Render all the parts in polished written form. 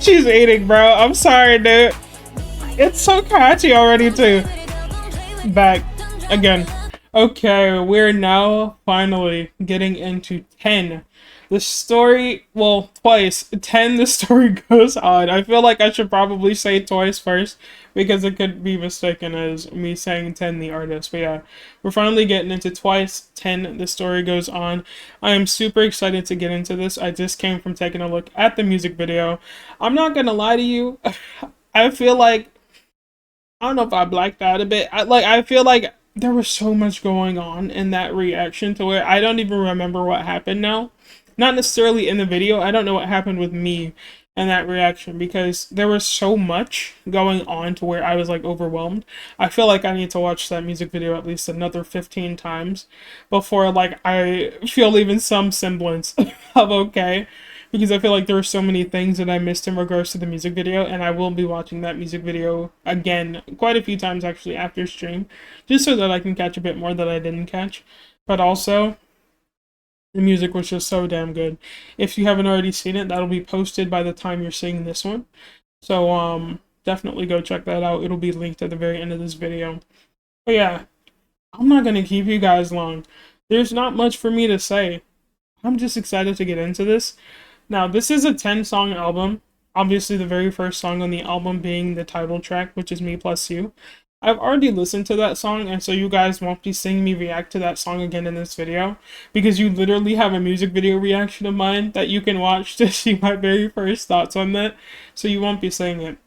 She's eating, bro. I'm sorry, dude. It's so catchy already, too. Back again. Okay, we're now finally getting into 10. The story, well, twice. 10, the story goes on. I feel like I should probably say twice first because it could be mistaken as me saying 10, the artist. But yeah, we're finally getting into twice. 10, the story goes on. I am super excited to get into this. I just came from taking a look at the music video. I'm not gonna lie to you. I feel like, I don't know if I blacked out a bit. I feel like there was so much going on in that reaction to where I don't even remember what happened now. Not necessarily in the video. I don't know what happened with me in that reaction because there was so much going on to where I was like overwhelmed. I feel like I need to watch that music video at least another 15 times before like I feel even some semblance of okay. Because I feel like there were so many things that I missed in regards to the music video, and I will be watching that music video again quite a few times actually after stream, just so that I can catch a bit more that I didn't catch. But also, the music was just so damn good. If you haven't already seen it, that'll be posted by the time you're seeing this one. So, definitely go check that out. It'll be linked at the very end of this video. But yeah, I'm not gonna keep you guys long. There's not much for me to say. I'm just excited to get into this. Now, this is a 10-song album. Obviously, the very first song on the album being the title track, which is Me+You. I've already listened to that song, and so you guys won't be seeing me react to that song again in this video, because you literally have a music video reaction of mine that you can watch to see my very first thoughts on that, so you won't be seeing it.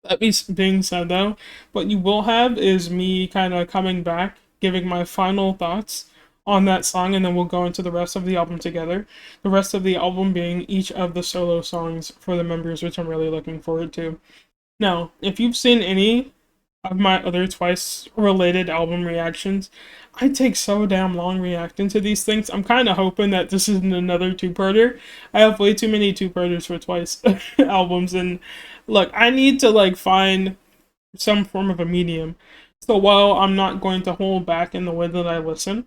That being said, though, what you will have is me kind of coming back, giving my final thoughts on that song, and then we'll go into the rest of the album together. The rest of the album being each of the solo songs for the members, which I'm really looking forward to. Now, if you've seen any of my other Twice related album reactions, I take so damn long reacting to these things. I'm kind of hoping that this isn't another two-parter. I have way too many two-parters for Twice albums, and look, I need to like find some form of a medium. So while I'm not going to hold back in the way that I listen,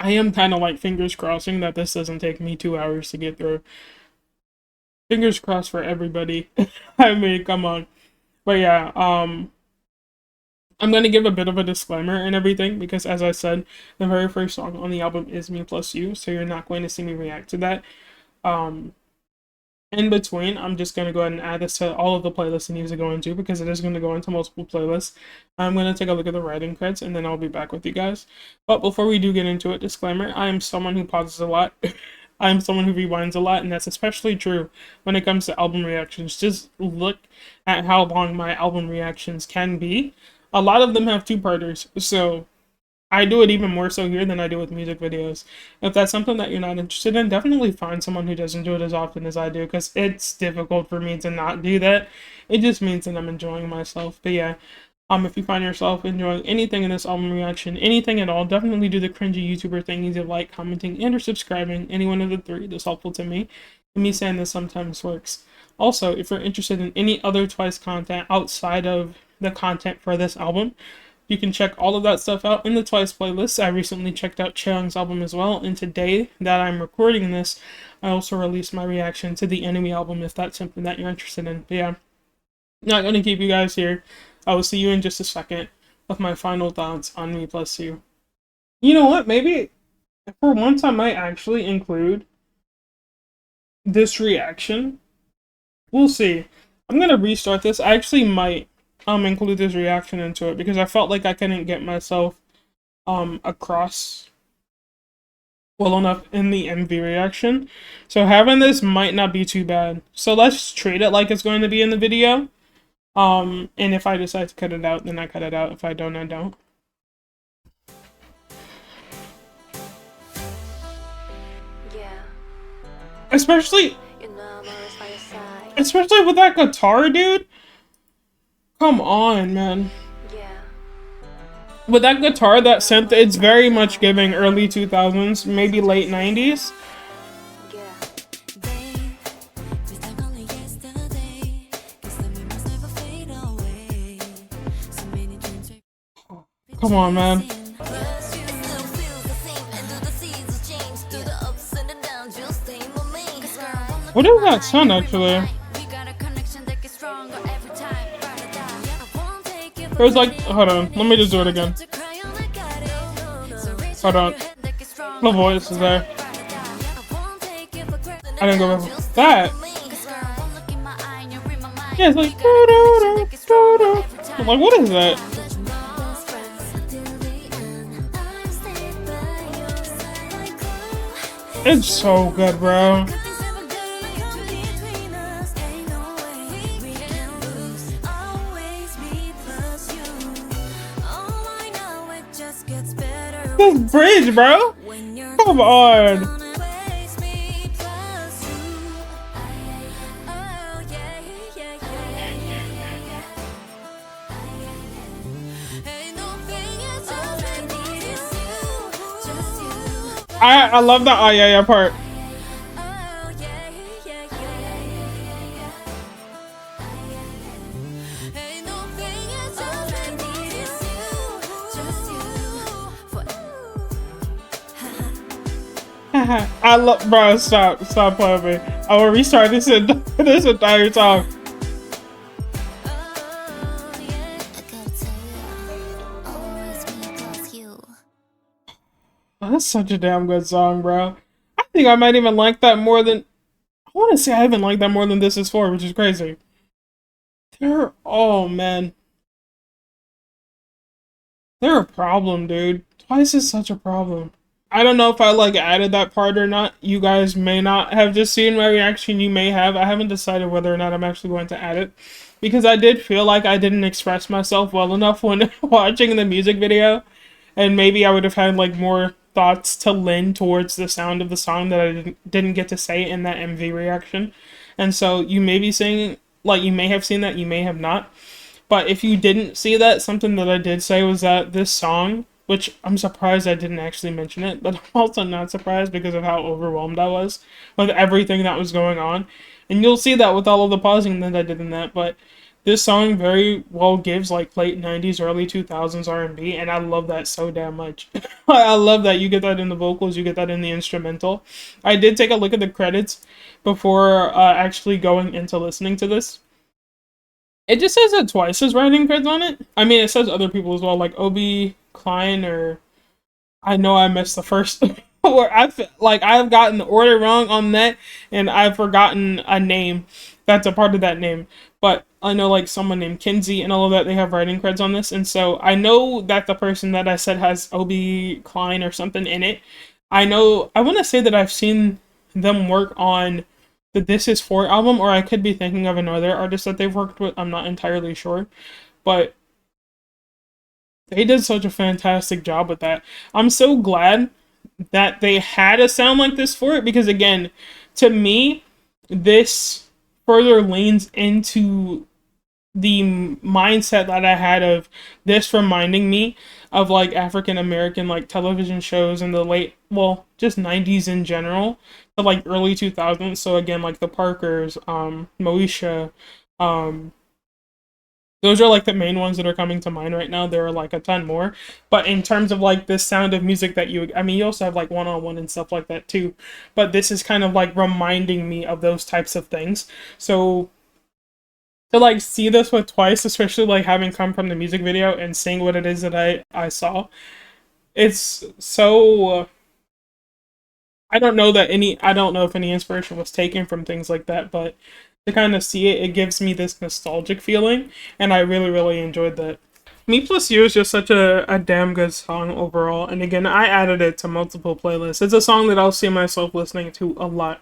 I am kind of like fingers crossing that this doesn't take me 2 hours to get through. Fingers crossed for everybody. I mean, come on. But yeah, I'm going to give a bit of a disclaimer and everything because, as I said, the very first song on the album is Me+You, so you're not going to see me react to that. In between, I'm just going to go ahead and add this to all of the playlists it needs to go into because it is going to go into multiple playlists. I'm going to take a look at the writing creds and then I'll be back with you guys. But before we do get into it, disclaimer, I am someone who pauses a lot. I am someone who rewinds a lot, and that's especially true when it comes to album reactions. Just look at how long my album reactions can be. A lot of them have two-parters, so I do it even more so here than I do with music videos. If that's something that you're not interested in, definitely find someone who doesn't do it as often as I do, because it's difficult for me to not do that. It just means that I'm enjoying myself. But yeah, if you find yourself enjoying anything in this album reaction, anything at all, definitely do the cringy YouTuber thing, either like, commenting, and or subscribing. Any one of the three that's helpful to me. And me saying this sometimes works. Also, if you're interested in any other Twice content outside of the content for this album, you can check all of that stuff out in the Twice playlist. I recently checked out Chaeyoung's album as well, and today that I'm recording this, I also released my reaction to the Enemy album if that's something that you're interested in. But yeah, not going to keep you guys here. I will see you in just a second with my final thoughts on Me+You. You know what? Maybe for once I might actually include this reaction. We'll see. I'm going to restart this. I actually might include this reaction into it because I felt like I couldn't get myself across well enough in the MV reaction. So having this might not be too bad. So let's treat it like it's going to be in the video. And if I decide to cut it out, then I cut it out. If I don't, I don't. Yeah. Especially with that guitar, dude. Come on, man. Yeah. With that guitar, that synth, it's very much giving early 2000s, maybe late 90s. Come on, man. What is that sound, actually? It was like, hold on, let me just do it again. Hold on. The voice is there. I didn't go with that. Yeah, it's like, I'm like, what is that? It's so good, bro. This bridge, bro. Come on. I love the yeah part. I love, bro. Stop playing me. I will restart this entire song. Oh, that's such a damn good song, bro. I think I might even like that more than, I want to say I even like that more than This Is For, which is crazy. Oh man. They're a problem, dude. Twice is such a problem. I don't know if I like added that part or not. You guys may not have just seen my reaction. You may have. I haven't decided whether or not I'm actually going to add it. Because I did feel like I didn't express myself well enough when watching the music video. And maybe I would have had like more thoughts to lend towards the sound of the song that I didn't get to say in that MV reaction. And so you may be saying, like, you may have seen that, you may have not. But if you didn't see that, something that I did say was that this song, which I'm surprised I didn't actually mention it, but I'm also not surprised because of how overwhelmed I was with everything that was going on. And you'll see that with all of the pausing that I did in that, but this song very well gives like late 90s, early 2000s R&B, and I love that so damn much. I love that you get that in the vocals, you get that in the instrumental. I did take a look at the credits before actually going into listening to this. It just says that Twice is writing credits on it. I mean, it says other people as well, like Obi Klein, or I know I missed the first or I've gotten the order wrong on that, and I've forgotten a name that's a part of that name. But I know like someone named Kinsey and all of that, they have writing credits on this, and so I know that the person that I said has Obi Klein or something in it. I know, I want to say that I've seen them work on the This Is For album, or I could be thinking of another artist that they've worked with. I'm not entirely sure, but they did such a fantastic job with that. I'm so glad that they had a sound like this for it, because again, to me, this further leans into the mindset that I had of this reminding me of like African American like television shows in the late, well, just 90s in general, but like early 2000s. So again, like the Parkers, Moesha, those are like the main ones that are coming to mind right now. There are like a ton more, but in terms of like this sound of music that I mean, you also have like one-on-one and stuff like that too, but this is kind of like reminding me of those types of things. So to like see this with Twice, especially like having come from the music video and seeing what it is that I saw, it's so I don't know if any inspiration was taken from things like that, but to kind of see it, it gives me this nostalgic feeling, and I really, really enjoyed that. Me+You is just such a damn good song overall, and again, I added it to multiple playlists. It's a song that I'll see myself listening to a lot,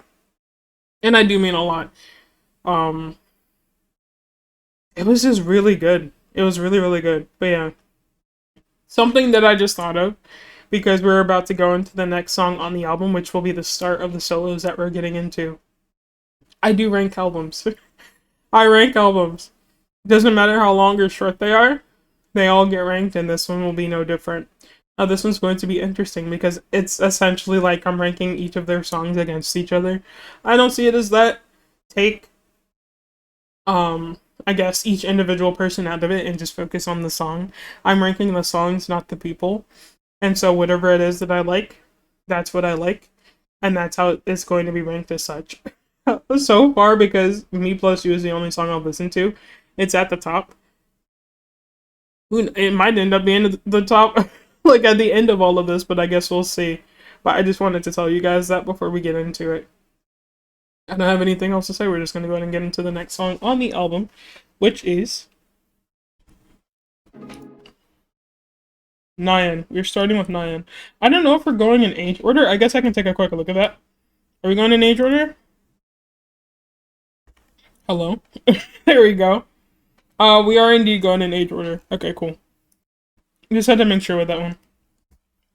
and I do mean a lot. It was just really good. It was really, really good. But yeah, something that I just thought of, because we're about to go into the next song on the album, which will be the start of the solos that we're getting into. I do rank albums. I rank albums. Doesn't matter how long or short they are, they all get ranked, and this one will be no different. Now this one's going to be interesting because it's essentially like I'm ranking each of their songs against each other. I don't see it as that. Take, I guess, each individual person out of it and just focus on the song. I'm ranking the songs, not the people. And so whatever it is that I like, that's what I like. And that's how it's going to be ranked as such. So far, because Me+You is the only song I've listened to, it's at the top. It might end up being the top, like at the end of all of this, but I guess we'll see. But I just wanted to tell you guys that before we get into it. I don't have anything else to say. We're just going to go ahead and get into the next song on the album, which is NAYEON. We're starting with NAYEON. I don't know if we're going in age order. I guess I can take a quick look at that. Are we going in age order? Hello? There we go. We are indeed going in age order. Okay, cool. Just had to make sure with that one.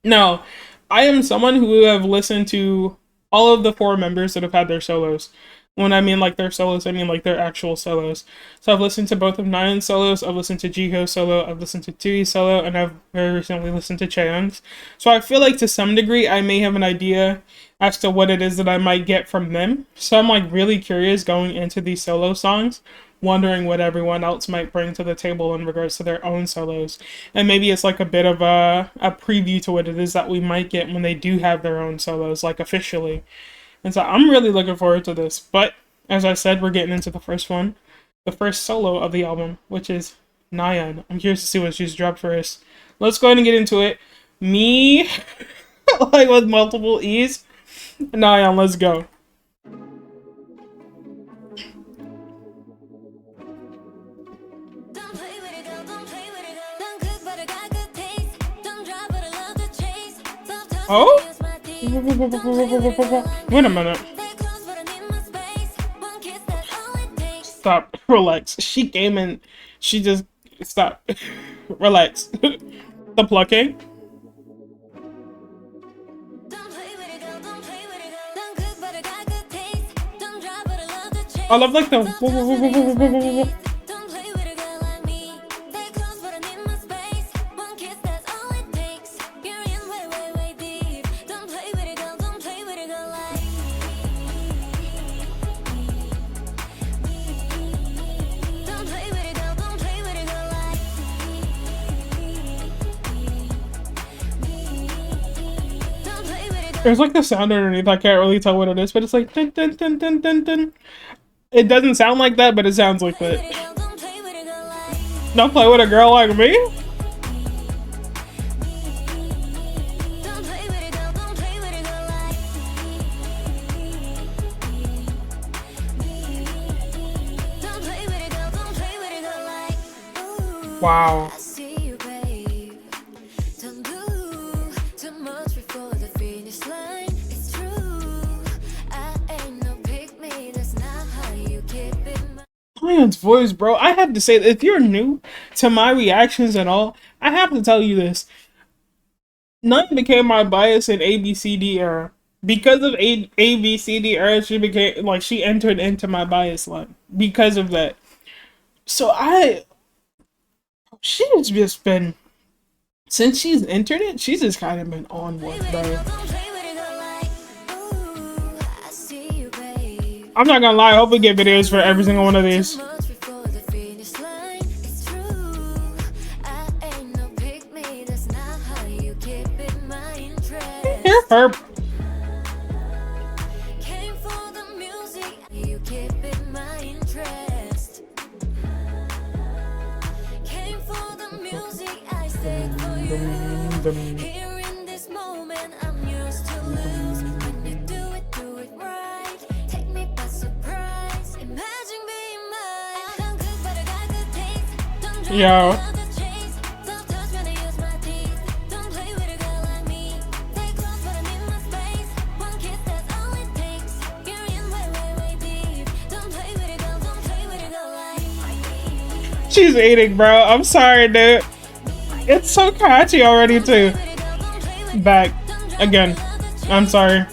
Now, I am someone who have listened to all of the 4 members that have had their solos. When I mean like their solos, I mean like their actual solos. So I've listened to both of NAYEON's solos, I've listened to Jihyo's solo, I've listened to Tui's solo, and I've very recently listened to Chaeyoung's. So I feel like to some degree I may have an idea as to what it is that I might get from them. So I'm like really curious going into these solo songs, wondering what everyone else might bring to the table in regards to their own solos. And maybe it's like a bit of a preview to what it is that we might get when they do have their own solos, like officially. And so I'm really looking forward to this. But as I said, we're getting into the first one, the first solo of the album, which is NAYEON. I'm curious to see what she's dropped first. Let's go ahead and get into it. Me, like with multiple E's. NAYEON, let's go. Oh? Wait a minute. Stop. Relax. She came in. She just... Stop. Relax. The plucking. I love like the... There's like the sound underneath. I can't really tell what it is, but it's like dun, dun, dun, dun, dun, dun. It doesn't sound like that, but it sounds like that. Don't play with a girl like me? Wow. NAYEON's voice, bro. I have to say, if you're new to my reactions at all, I have to tell you this. NAYEON became my bias in ABCD era. Because of ABCD era, she became, like, she entered into my bias line. Because of that. So she's just been, since she's entered it, she's just kind of been on one, bro. I'm not gonna lie, I hope we get videos for every single one of these. Hear her. Yo. She's eating, bro. I'm sorry, dude. It's so catchy already, too. Back. Again. I'm sorry.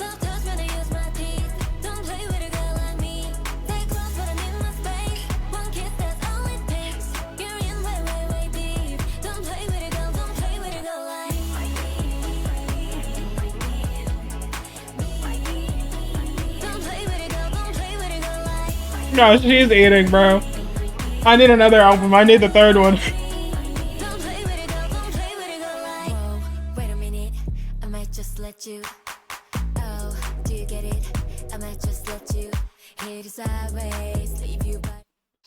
No, she's eating, bro. I need another album. I need the third one.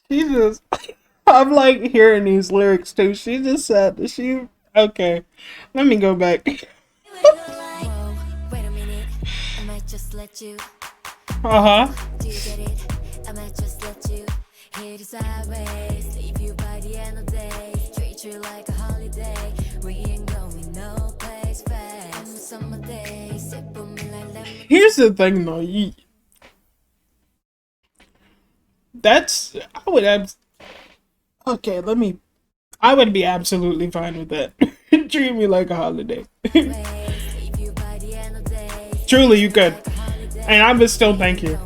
Jesus. I'm like hearing these lyrics too. She just said she okay. Let me go back. Wait a minute, I might just let you. Uh-huh. Do you get it? I might just let you hit it sideways. Leave you by the end of the day. Treat you like a holiday. We ain't going no place fast. Summer days, sip on me like lemon. Here's the thing though, that's I would have okay, I would be absolutely fine with that. Treat me like a holiday. Leave you by the end of the day. Truly you could. And I would still thank you.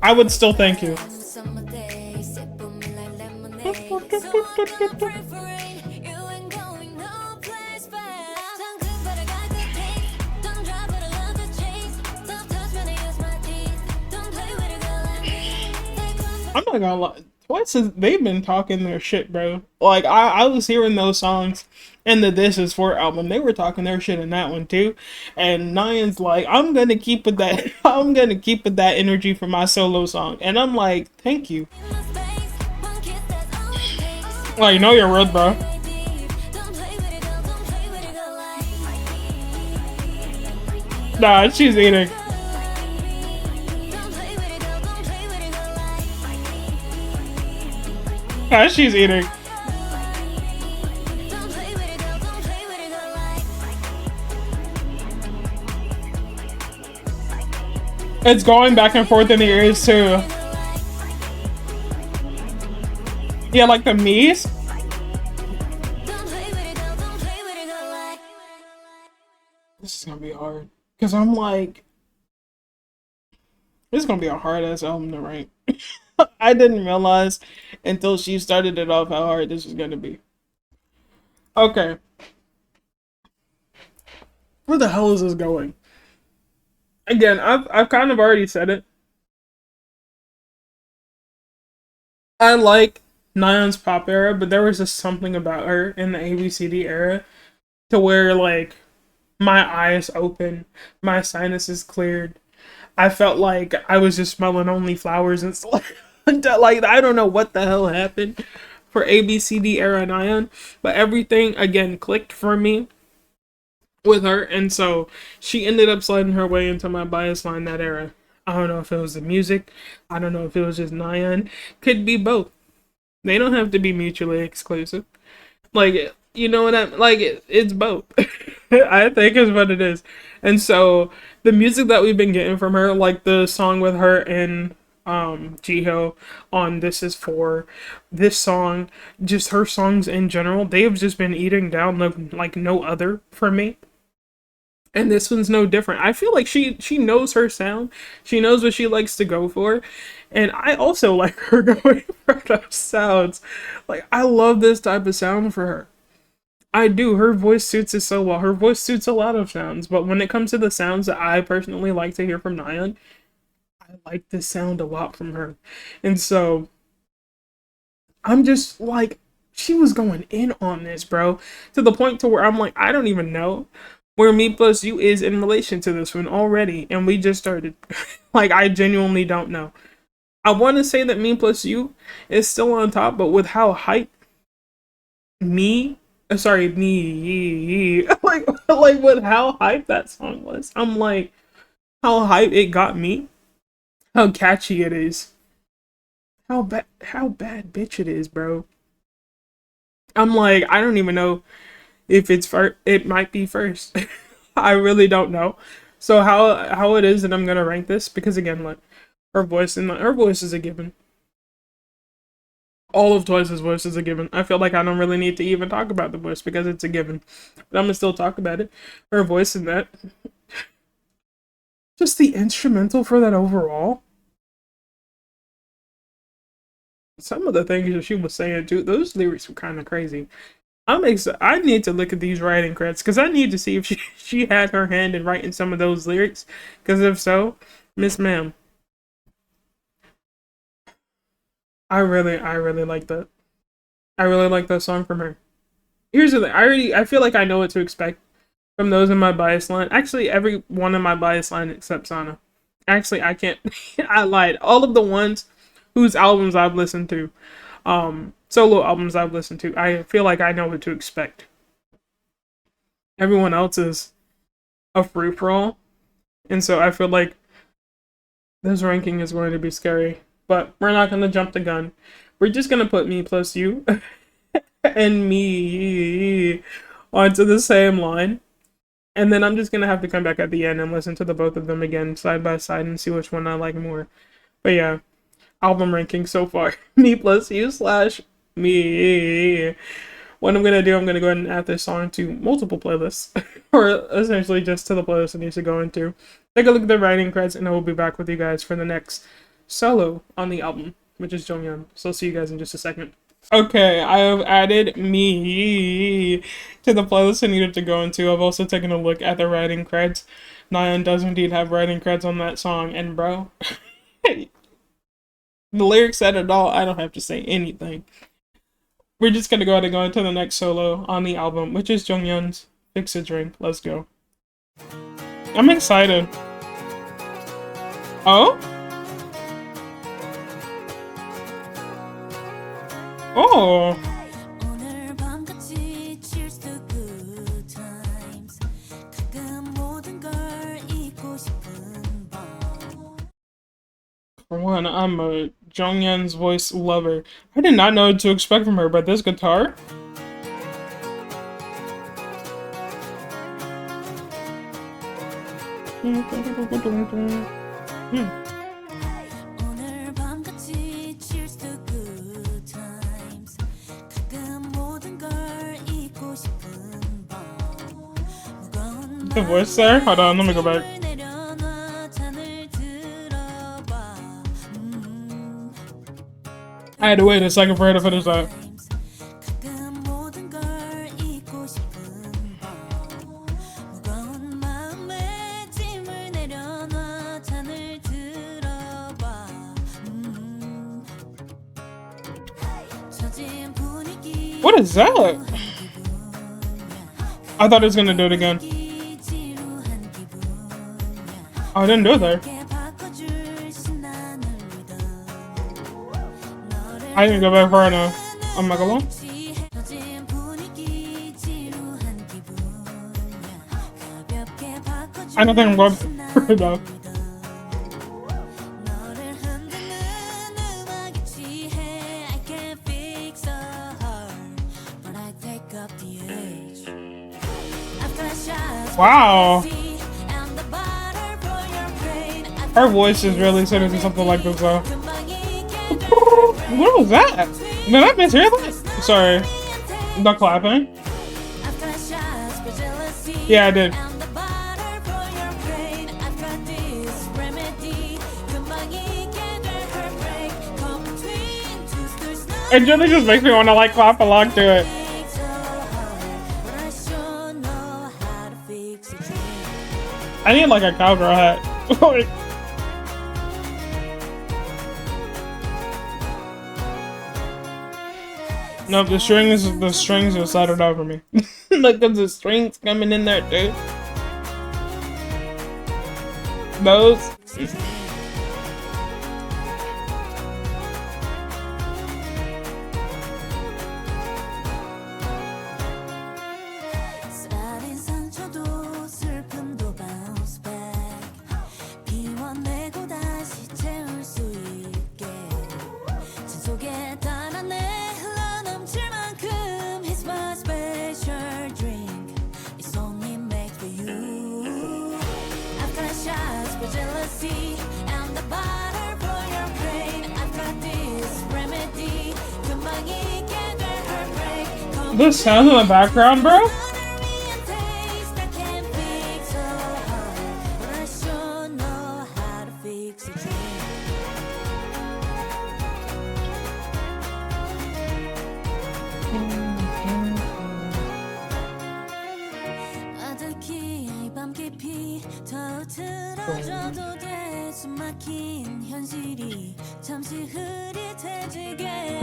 I would still thank you. Summer days, sip on me like lemonade. So I'm not preferring. You ain't going no place fast. Sound good, but I got good taste. Don't drop, but I love the chase. Soft touch when I use my teeth. Don't play with a girl like me. Take off. I'm not gonna lie. Twice they've been talking their shit, bro. Like I was hearing those songs in the This Is For album. They were talking their shit in that one too. And Nayeon's like, I'm gonna keep with that. I'm gonna keep with that energy for my solo song. And I'm like, thank you. In my space. One kiss, that's all it takes. Like, know your worth, bro. Don't play with a girl, don't play with a girl like. Nah, she's eating. Don't play with a girl, don't play with a girl like. Nah, she's eating. Don't play with a girl, don't play with a girl like. It's going back and forth in the ears too. Yeah, like the me's. Don't play with a girl, don't play with a girl like. This is gonna be hard. Cause I'm like, this is gonna be a hard ass album to rank. I didn't realize until she started it off how hard this was gonna be. Okay. Where the hell is this going? Again, I've kind of already said it. I like Nayeon's pop era, but there was just something about her in the ABCD era to where like my eyes open, my sinuses cleared. I felt like I was just smelling only flowers and stuff. Like I don't know what the hell happened for ABCD era Nayeon, but everything again clicked for me with her, and so she ended up sliding her way into my bias line that era. I don't know if it was the music, I don't know if it was just Nayeon. Could be both. They don't have to be mutually exclusive. Like, you know what I'm like? It's both. I think is what it is. And so the music that we've been getting from her, like the song with her and Jihyo on This Is For, this song, just her songs in general, they have just been eating down like no other for me. And this one's no different. I feel like she knows her sound. She knows what she likes to go for. And I also like her going for those sounds. Like, I love this type of sound for her. I do. Her voice suits it so well. Her voice suits a lot of sounds. But when it comes to the sounds that I personally like to hear from Nayeon, I like this sound a lot from her. And so, I'm just like, she was going in on this, bro. To the point to where I'm like, I don't even know where Me+You is in relation to this one already, and we just started. Like, I genuinely don't know. I want to say that Me+You is still on top, but with how hype me like with how hype that song was, I'm like, how hype it got me, how catchy it is, how bad bitch it is, bro. I'm like, I don't even know if it's first. It might be first. I really don't know. So how it is that I'm gonna rank this, because again, like her voice is a given. All of Twice's voice is a given. I feel like I don't really need to even talk about the voice because it's a given. But I'm gonna still talk about it. Her voice in that. Just the instrumental for that overall. Some of the things that she was saying too, those lyrics were kind of crazy. I need to look at these writing credits because I need to see if she had her hand in writing some of those lyrics. Because if so, Miss Ma'am, I really like that. I really like that song from her. Here's the thing. I feel like I know what to expect from those in my bias line. Actually, every one in my bias line except Sana. Actually, I can't. I lied. All of the ones whose albums I've listened to, solo albums I've listened to, I feel like I know what to expect. Everyone else is a free for all, and so I feel like this ranking is going to be scary. But we're not going to jump the gun. We're just going to put Me+YOU and Me onto the same line. And then I'm just going to have to come back at the end and listen to the both of them again side by side and see which one I like more. But yeah, album ranking so far. Me+YOU / Me. What I'm going to do, I'm going to go ahead and add this song to multiple playlists. Or essentially just to the playlist it needs to go into. Take a look at the writing credits and I will be back with you guys for the next solo on the album, which is JEONGYEON. So I'll see you guys in just a second. Okay, I have added Me to the playlist I needed to go into. I've also taken a look at the writing credits. NAYEON does indeed have writing credits on that song, and bro, the lyrics said it all. I don't have to say anything. We're just gonna go ahead and go into the next solo on the album, which is JEONGYEON's Fix a Drink. Let's go. I'm excited. Oh? Oh. For one, I'm a JEONGYEON's voice lover. I did not know what to expect from her, but this guitar? The voice there? Hold on, let me go back. I had to wait a second for her to finish that. What is that? I thought it was gonna do it again. Oh, I didn't do it there. I didn't go back far enough. I'm not gonna lie. I don't think I'm going far enough. Wow. Her voice is really suited to something like this though. What was that? Did I mishear that? Sorry. The clapping? Yeah, I did. It really just makes me want to like clap along to it. I need like a cowgirl hat. Nope, the strings are settled over me. Look at the strings coming in there too. Those. The sound in the background, bro?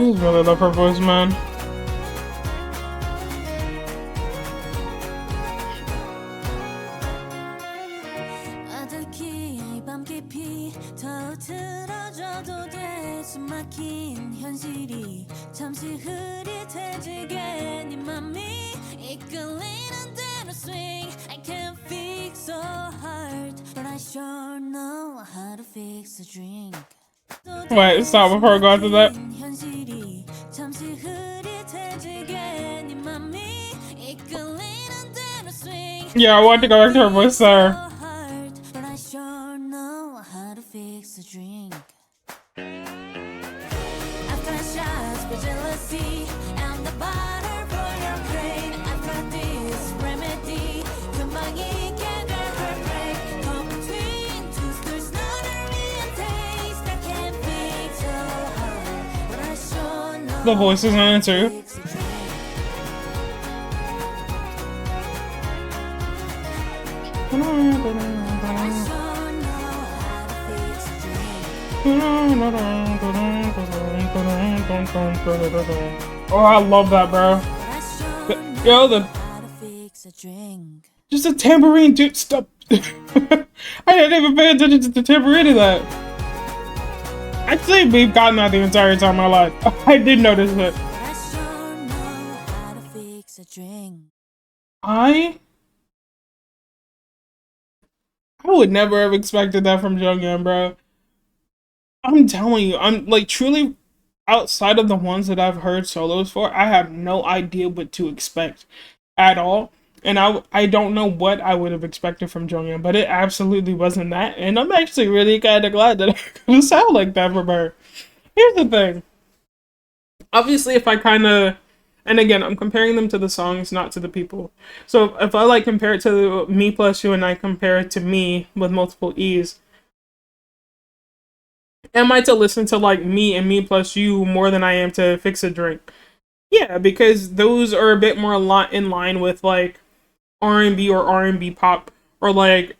I really love her voice, man. 깊이 더 틀어져도 돼 숨막힌 현실이 잠시 흐릿해지게 네 맘이 이끌리는 대로 swing I can't fix a heart But I sure know how to fix a drink Wait, stop before I go after that. 현실이 잠시 흐릿해지게 네 맘이 이끌리는 대로 swing Yeah, I want to go back to her voice there. But I sure know how to fix a drink. I've got shots for jealousy and the butter for your brain. I've got this remedy. 금방 익게 될 heartbreak. Caught between two stools, not a real taste. I can't fix your heart, but I sure know. The voice is on it too. Fix a drink. But I sure know how to fix a drink. Oh, I love that, bro. Yo, the just a tambourine, dude. Stop. I didn't even pay attention to the tambourine in that. Actually, we've gotten that the entire time of my life. I did notice it. I would never have expected that from JEONGYEON, bro. I'm telling you, I'm like truly outside of the ones that I've heard solos for, I have no idea what to expect at all. And I don't know what I would have expected from JEONGYEON, but it absolutely wasn't that. And I'm actually really kind of glad that I could sound like that from her. Here's the thing. Obviously, if I kind of, and again, I'm comparing them to the songs, not to the people. So if I like compare it to Me+YOU and I compare it to Me with multiple E's, am I to listen to like Me and Me+YOU more than I am to Fix a Drink? Yeah, because those are a bit more in line with like R&B or R&B pop, or like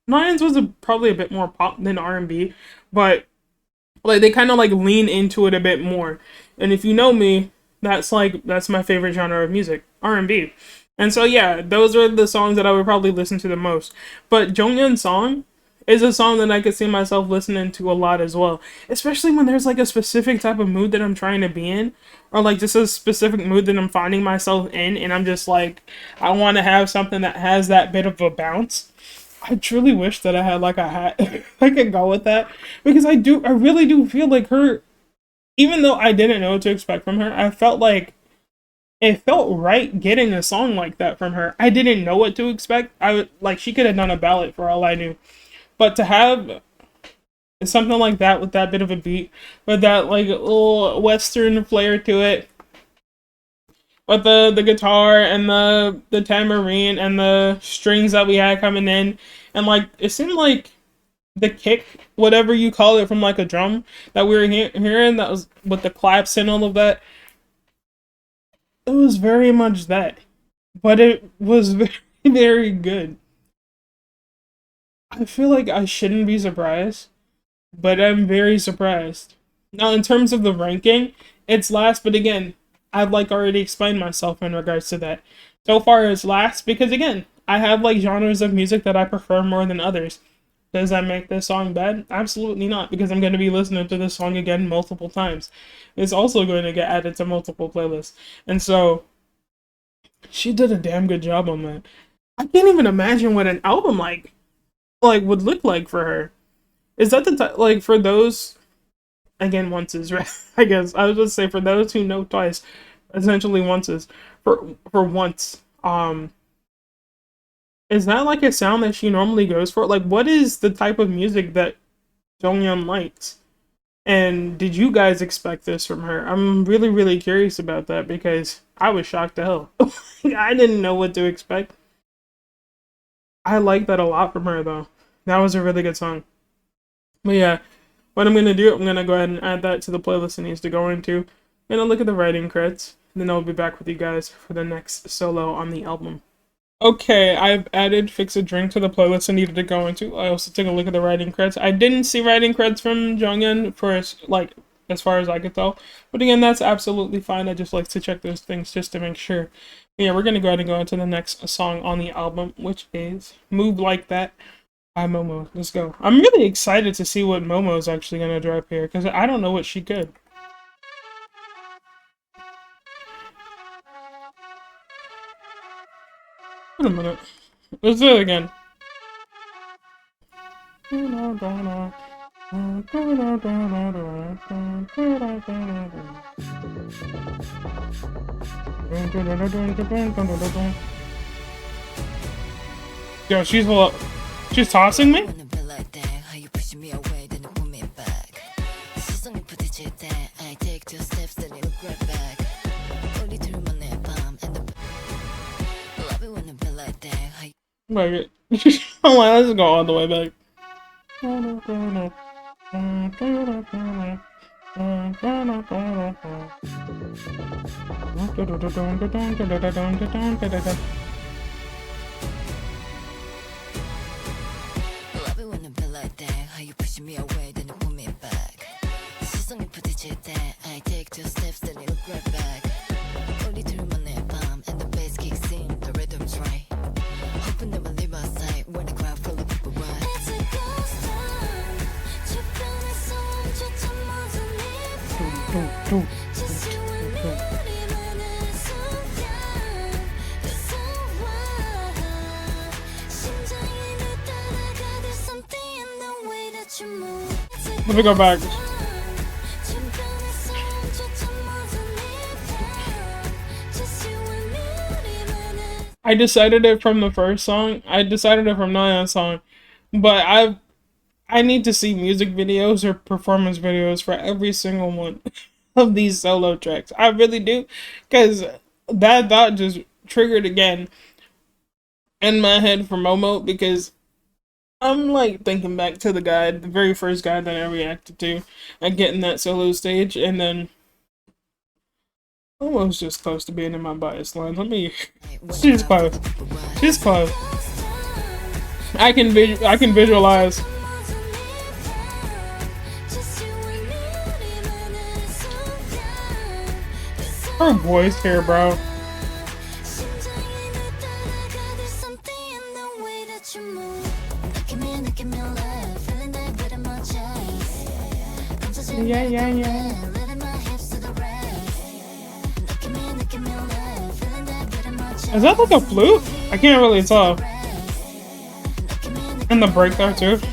NAYEON's was probably a bit more pop than R&B, but like they kind of like lean into it a bit more. And if you know me, that's my favorite genre of music, R&B. And so yeah, those are the songs that I would probably listen to the most. But JEONGYEON's song is a song that I could see myself listening to a lot as well. Especially when there's like a specific type of mood that I'm trying to be in, or like just a specific mood that I'm finding myself in, and I'm just like, I want to have something that has that bit of a bounce. I truly wish that I had like a hat I could go with that, because I really do feel like her, even though I didn't know what to expect from her, I felt like it felt right getting a song like that from her. I didn't know what to expect. She could have done a ballad for all I knew. But to have something like that with that bit of a beat, with that like little western flair to it, with the guitar and the tambourine and the strings that we had coming in, and like it seemed like the kick, whatever you call it, from like a drum that we were hearing, that was with the claps and all of that. It was very much that, but it was very, very good. I feel like I shouldn't be surprised, but I'm very surprised. Now, in terms of the ranking, it's last, but again, I've like already explained myself in regards to that. So far, it's last because again, I have like genres of music that I prefer more than others. Does that make this song bad? Absolutely not, because I'm going to be listening to this song again multiple times. It's also going to get added to multiple playlists. And so, she did a damn good job on that. I can't even imagine what an album like would look like for her. Is that the like for those, again, onces, right? I guess I was just say for those who know Twice, essentially onces, for once, is that like a sound that she normally goes for? Like, what is the type of music that JEONGYEON likes? And did you guys expect this from her? I'm really, really curious about that, because I was shocked to hell. I didn't know what to expect. I like that a lot from her, though. That was a really good song. But yeah, what I'm going to do, I'm going to go ahead and add that to the playlist it needs to go into. And I'll look at the writing credits. And then I'll be back with you guys for the next solo on the album. Okay, I've added Fix a Drink to the playlist I needed to go into. I also took a look at the writing credits. I didn't see writing credits from JEONGYEON for, as far as I could tell. But again, that's absolutely fine. I just like to check those things just to make sure. But yeah, we're going to go ahead and go into the next song on the album, which is Move Like That Hi Momo, let's go. I'm really excited to see what Momo is actually gonna drop here because I don't know what she could. Wait a minute. Let's do it again. Yo, she's tossing me? Wait, oh, let's go all the way back. Let me go back. I decided it from the first song. I decided it from NAYEON's song, but I need to see music videos or performance videos for every single one of these solo tracks. I really do, because that thought just triggered again in my head for Momo, because I'm like thinking back to the very first guy that I reacted to and getting that solo stage, and then almost just close to being in my bias line. She's close. She's close. I can visualize. Her voice here, bro. Yeah. Is that like a flute? I can't really tell. And the break there too. I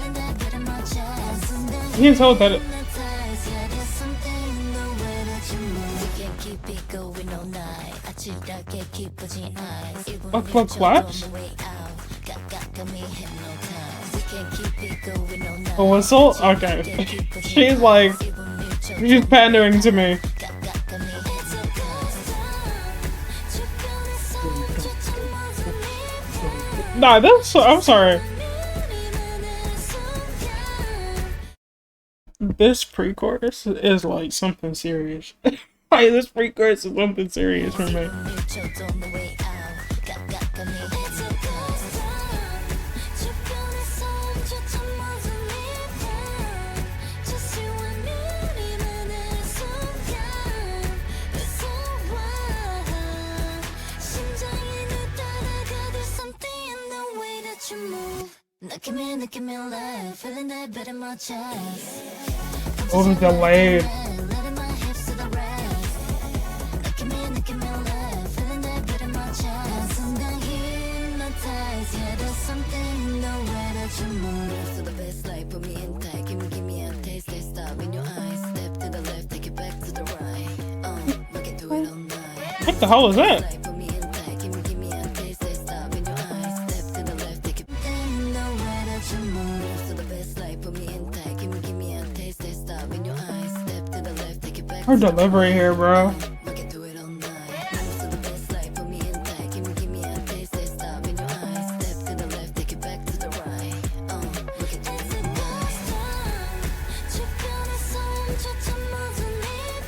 can't tell what that is. What claps? A whistle? Okay. She's pandering to me. Nah, I'm sorry. This pre-chorus is like something serious. Like, this pre-chorus is something serious for me. Oh, the delayed. What the hell is that? Her delivery here, bro.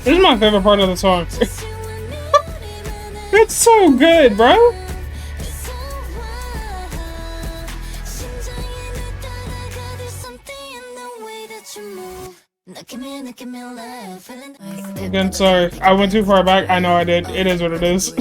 This is my favorite part of the song. It's so good, bro. Again, sorry. I went too far back. I know I did. It is what it is.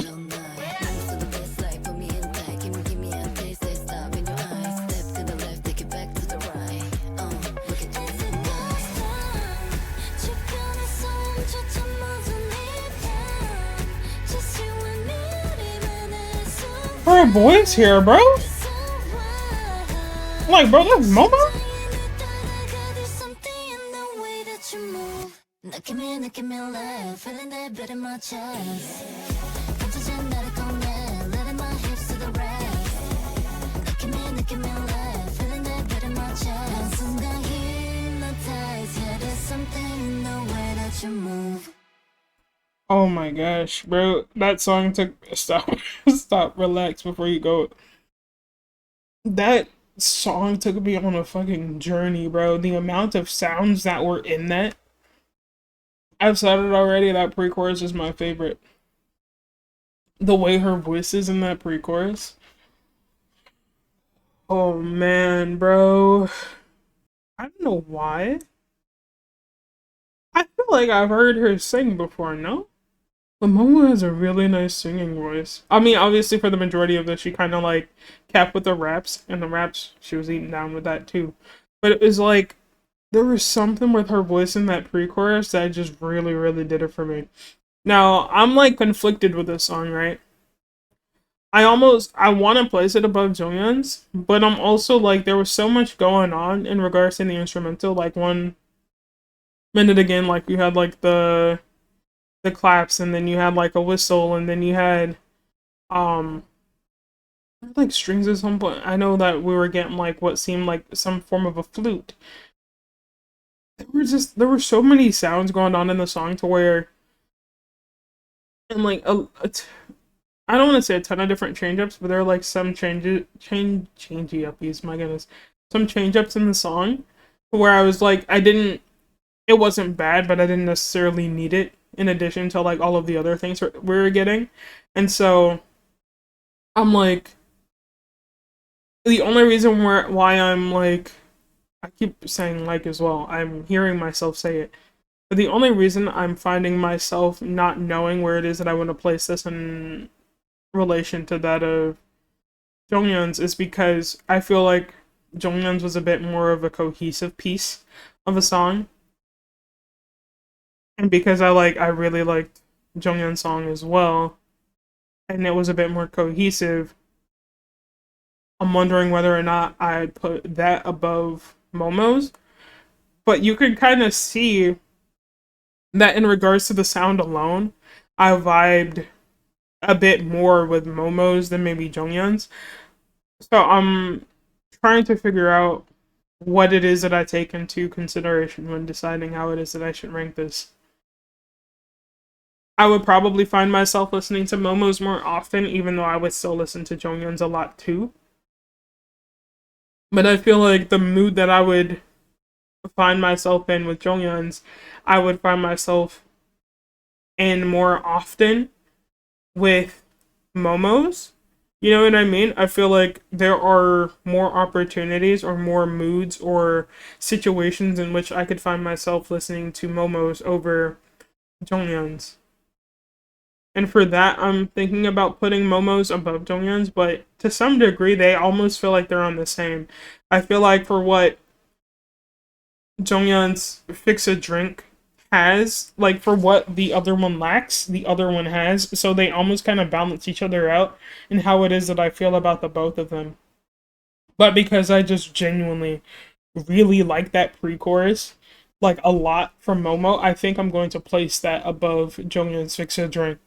her voice here, bro. Like, bro, that's Momo? Oh my gosh, bro. That song took stop relax before you go. That song took me on a fucking journey, bro. The amount of sounds that were in that. I've said it already, that pre-chorus is my favorite. The way her voice is in that pre-chorus. Oh man, bro. I don't know why. I feel like I've heard her sing before, no? But Momo has a really nice singing voice. I mean, obviously for the majority of this, she kind of like kept with the raps, and the raps, she was eating down with that too. But it was like, there was something with her voice in that pre-chorus that just really, really did it for me. Now, I'm like conflicted with this song, right? I want to place it above JEONGYEON's, but I'm also like, there was so much going on in regards to the instrumental. Like 1 minute again, like you had like the claps, and then you had like a whistle, and then you had like strings at some point. I know that we were getting like what seemed like some form of a flute. There were so many sounds going on in the song to where, and like I don't want to say a ton of different change-ups, but there are like some change-uppies, my goodness. Some change-ups in the song where I was like, it wasn't bad, but I didn't necessarily need it in addition to like all of the other things we were getting. And so I'm like, the only reason why I'm like, I keep saying like as well, I'm hearing myself say it. But the only reason I'm finding myself not knowing where it is that I want to place this in relation to that of JEONGYEON's is because I feel like JEONGYEON's was a bit more of a cohesive piece of a song. And because I really liked JEONGYEON's song as well, and it was a bit more cohesive, I'm wondering whether or not I'd put that above Momo's. But you can kind of see that in regards to the sound alone, I vibed a bit more with Momo's than maybe JEONGYEON's. So I'm trying to figure out what it is that I take into consideration when deciding how it is that I should rank this. I would probably find myself listening to Momo's more often, even though I would still listen to JEONGYEON's a lot too. But I feel like the mood that I would find myself in with JEONGYEON's, I would find myself in more often with Momo's. You know what I mean? I feel like there are more opportunities or more moods or situations in which I could find myself listening to Momo's over JEONGYEON's. And for that, I'm thinking about putting Momo's above JEONGYEON's, but to some degree, they almost feel like they're on the same. I feel like for what JEONGYEON's Fix a Drink has, like for what the other one lacks, the other one has, so they almost kind of balance each other out in how it is that I feel about the both of them. But because I just genuinely really like that pre-chorus, like a lot from Momo, I think I'm going to place that above JEONGYEON's Fix a Drink.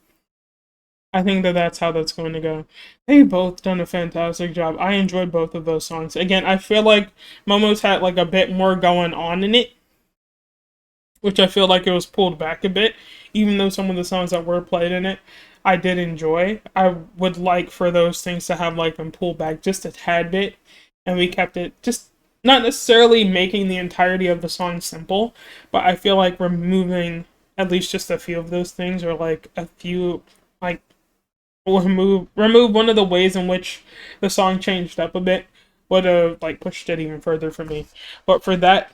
I think that that's how that's going to go. They both done a fantastic job. I enjoyed both of those songs. Again, I feel like Momo's had like a bit more going on in it, which I feel like it was pulled back a bit, even though some of the songs that were played in it, I did enjoy. I would like for those things to have like been pulled back just a tad bit, and we kept it just not necessarily making the entirety of the song simple, but I feel like removing at least just a few of those things, or like a few, like, remove one of the ways in which the song changed up a bit would have like pushed it even further for me. But for that,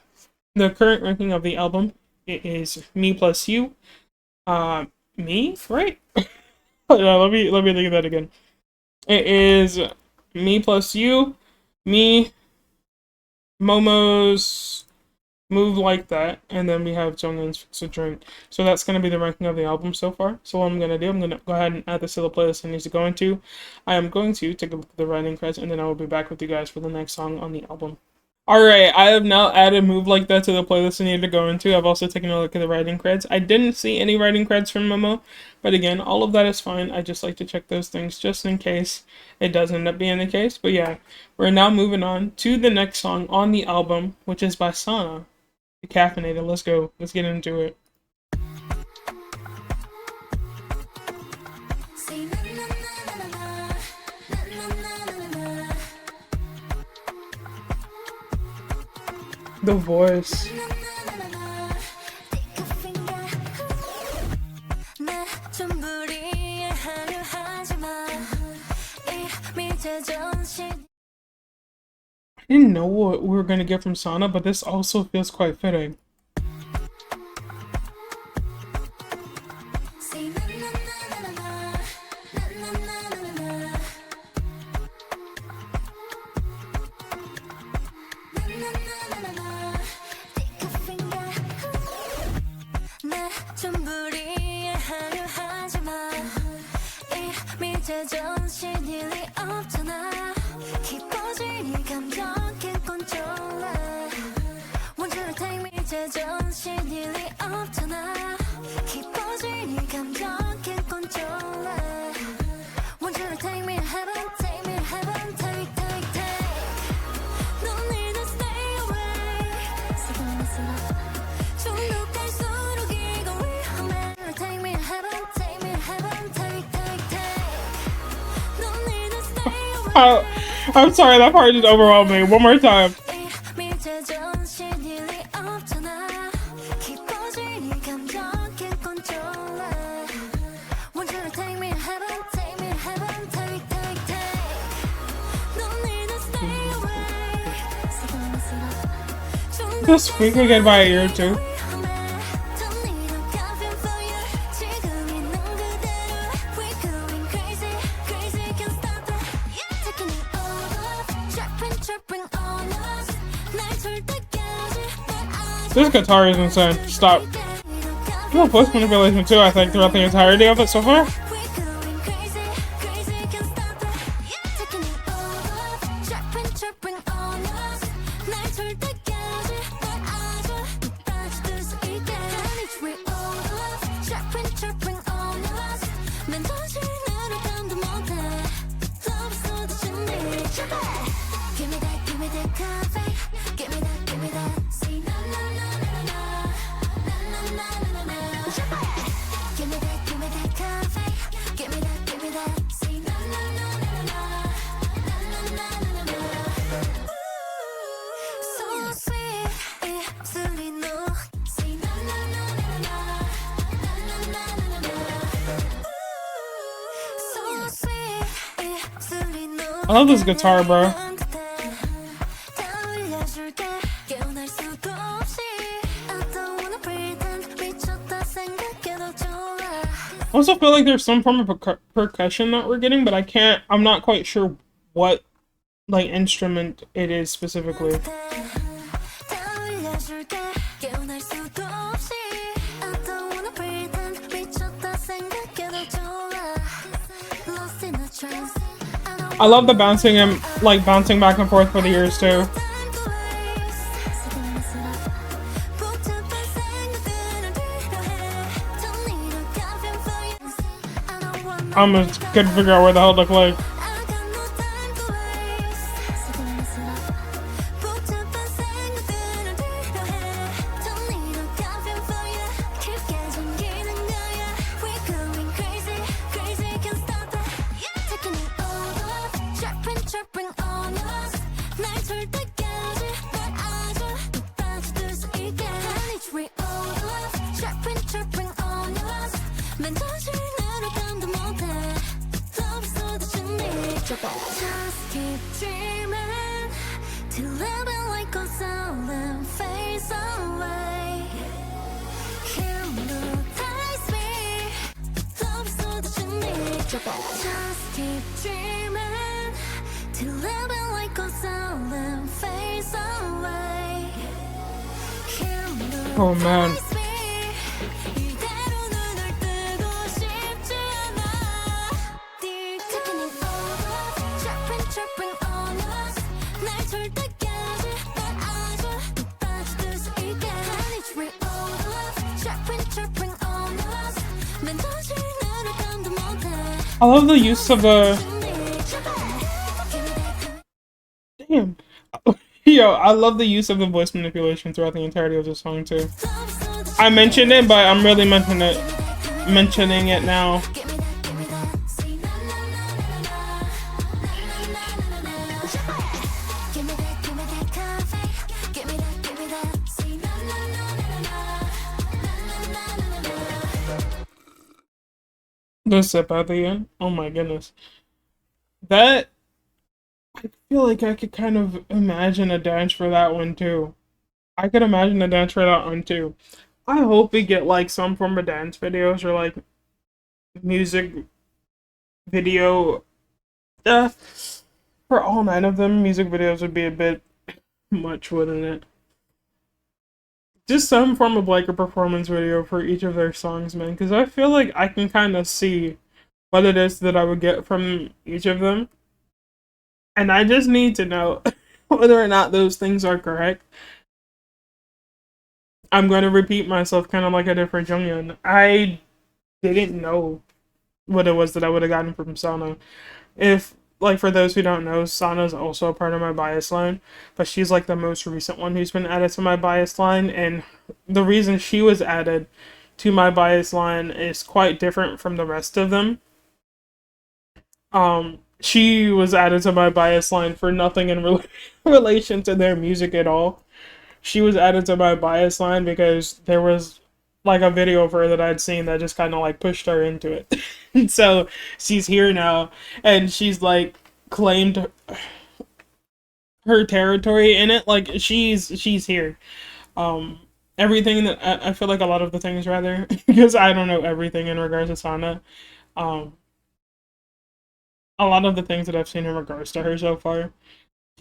the current ranking of the album, it is Me+YOU. Me, right? Let me think of that again. It is Me+YOU, me, Momo's Move Like That, and then we have JEONGYEON's Fix a Drink. So that's going to be the ranking of the album so far. So what I'm going to do, I'm going to go ahead and add this to the playlist it needs to go into. I am going to take a look at the writing credits, and then I will be back with you guys for the next song on the album. Alright, I have now added Move Like That to the playlist I need to go into. I've also taken a look at the writing credits. I didn't see any writing credits from MOMO, but again, all of that is fine. I just like to check those things just in case it does end up being the case. But yeah, we're now moving on to the next song on the album, which is by Sana, Decaffeinated. Let's go. Let's get into it. The voice. I didn't know what we were going to get from Sana, but this also feels quite fitting. I'm sorry, that part just overwhelmed me. One more time. Just squeak again by a ear or two. This guitar is insane. Stop. No voice manipulation too, I think, throughout the entirety of it so far. I love this guitar, bro. I also feel like there's some form of percussion that we're getting, but I'm not quite sure what, like, instrument it is specifically. I love the bouncing and, like, bouncing back and forth for the ears, too. I almost couldn't figure out where the hell to play. Just keep dreaming till living like a silent face away. Hypnotize me, love so that you need. Just keep dreaming till living like a silent face away. Oh man. I love the use of a damn. Yo, I love the use of the voice manipulation throughout the entirety of the song too. I mentioned it, but I'm really mentioning it now. The sip at the end. Oh my goodness. That, I feel like I could kind of imagine a dance for that one too. I could imagine a dance for that one too. I hope we get like some form of dance videos or like music video. For all 9 of them, music videos would be a bit much, wouldn't it? Just some form of like a performance video for each of their songs, man. Because I feel like I can kind of see what it is that I would get from each of them. And I just need to know whether or not those things are correct. I'm going to repeat myself kind of like I did for JEONGYEON. I didn't know what it was that I would have gotten from Sana. If, like, for those who don't know, Sana is also a part of my bias line, but she's like the most recent one who's been added to my bias line, and the reason she was added to my bias line is quite different from the rest of them. She was added to my bias line for nothing in relation to their music at all. She was added to my bias line because there was like a video of her that I'd seen that just kind of like pushed her into it. And so she's here now, and she's like claimed her territory in it. Like she's here. Everything that I feel like a lot of the things rather because I don't know everything in regards to Sana. A lot of the things that I've seen in regards to her so far,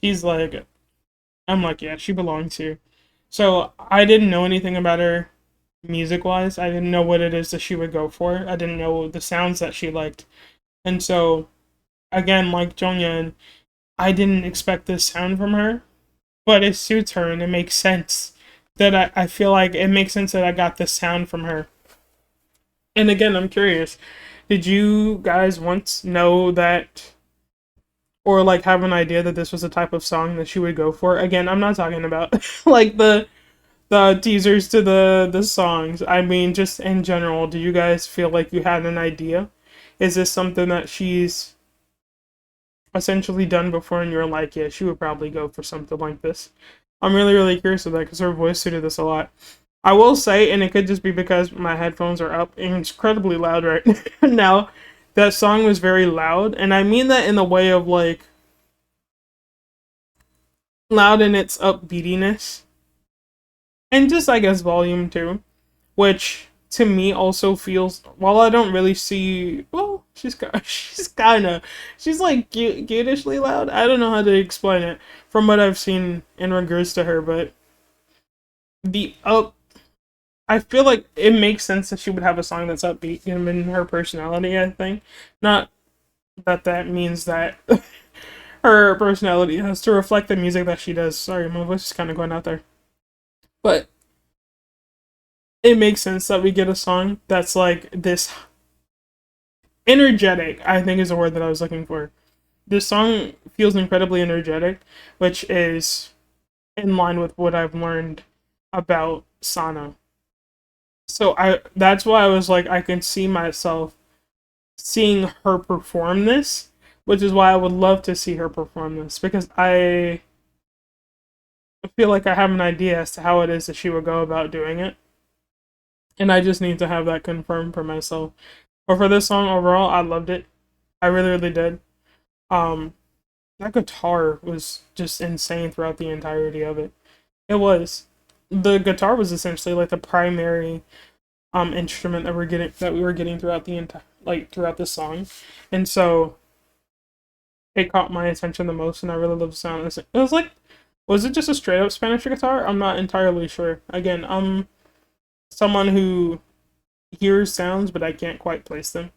she's like, I'm like, yeah, she belongs here. So I didn't know anything about her music-wise. I didn't know what it is that she would go for. I didn't know the sounds that she liked. And so, again, like JEONGYEON, I didn't expect this sound from her, but it suits her and it makes sense. That I feel like it makes sense that I got this sound from her. And again, I'm curious. Did you guys once know that, or like have an idea that this was the type of song that she would go for? Again, I'm not talking about like the teasers to the songs. I mean, just in general, do you guys feel like you had an idea? Is this something that she's essentially done before and you're like, yeah, she would probably go for something like this? I'm really, really curious of that because her voice suited this a lot. I will say, and it could just be because my headphones are up and it's incredibly loud right now, that song was very loud. And I mean that in the way of like, loud in its upbeatiness. And just, I guess, volume too. Which, to me, also feels, while I don't really see, well, she's like cutishly loud. I don't know how to explain it from what I've seen in regards to her, but I feel like it makes sense that she would have a song that's upbeat, given her personality, I think. Not that means that her personality has to reflect the music that she does. Sorry, my voice is kind of going out there. But it makes sense that we get a song that's like this energetic, I think is the word that I was looking for. This song feels incredibly energetic, which is in line with what I've learned about Sana. So that's why I was like, I can see myself seeing her perform this, which is why I would love to see her perform this, because I feel like I have an idea as to how it is that she would go about doing it. And I just need to have that confirmed for myself. But for this song overall, I loved it. I really, really did. That guitar was just insane throughout the entirety of it. It was. The guitar was essentially like the primary instrument that we were getting throughout throughout the song. And so it caught my attention the most, and I really loved the sound. It was like, was it just a straight up Spanish guitar? I'm not entirely sure. Again, someone who hears sounds, but I can't quite place them.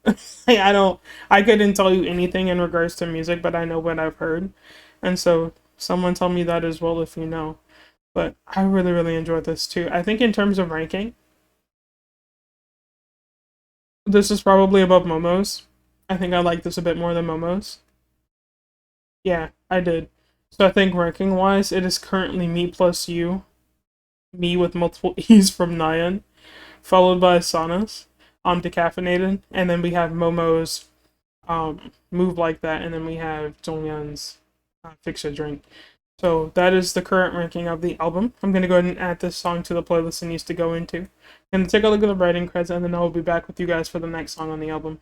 I couldn't tell you anything in regards to music, but I know what I've heard. And so someone tell me that as well if you know. But I really, really enjoyed this too. I think in terms of ranking, this is probably above Momo's. I think I like this a bit more than Momo's. Yeah, I did. So I think ranking wise, it is currently Me plus You, Me with multiple E's from NAYEON, followed by Sana's, Decaffeinated, and then we have Momo's Move Like That, and then we have JEONGYEON's Fix Your Drink. So that is the current ranking of the album. I'm going to go ahead and add this song to the playlist it needs to go into. I'm going to take a look at the writing credits, and then I will be back with you guys for the next song on the album.